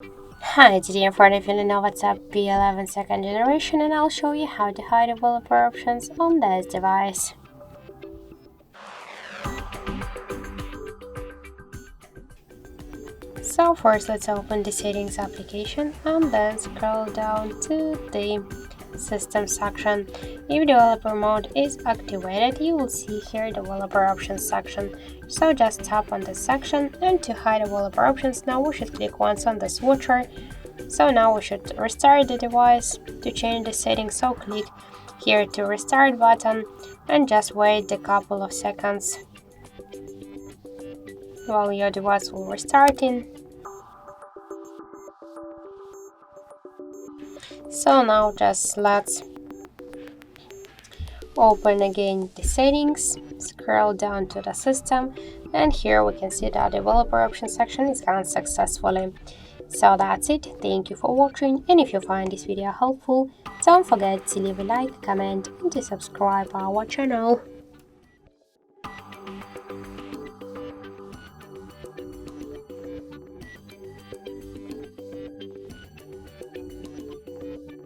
Hi, today I'm for the Lenovo Tab P11 second generation, and I'll show you how to hide developer options on this device. So first let's open the settings application and then scroll down to the system section. If developer mode is activated, you will see here developer options section. So just tap on this section, and to hide developer options, now we should click once on the switcher. So now we should restart the device to change the settings, so click here to restart button and just wait a couple of seconds while your device will restarting. So now just let's open again the settings, scroll down to the system, and here we can see that developer options section is gone successfully. So that's it. Thank you for watching, and if you find this video helpful, don't forget to leave a like, comment, and to subscribe our channel.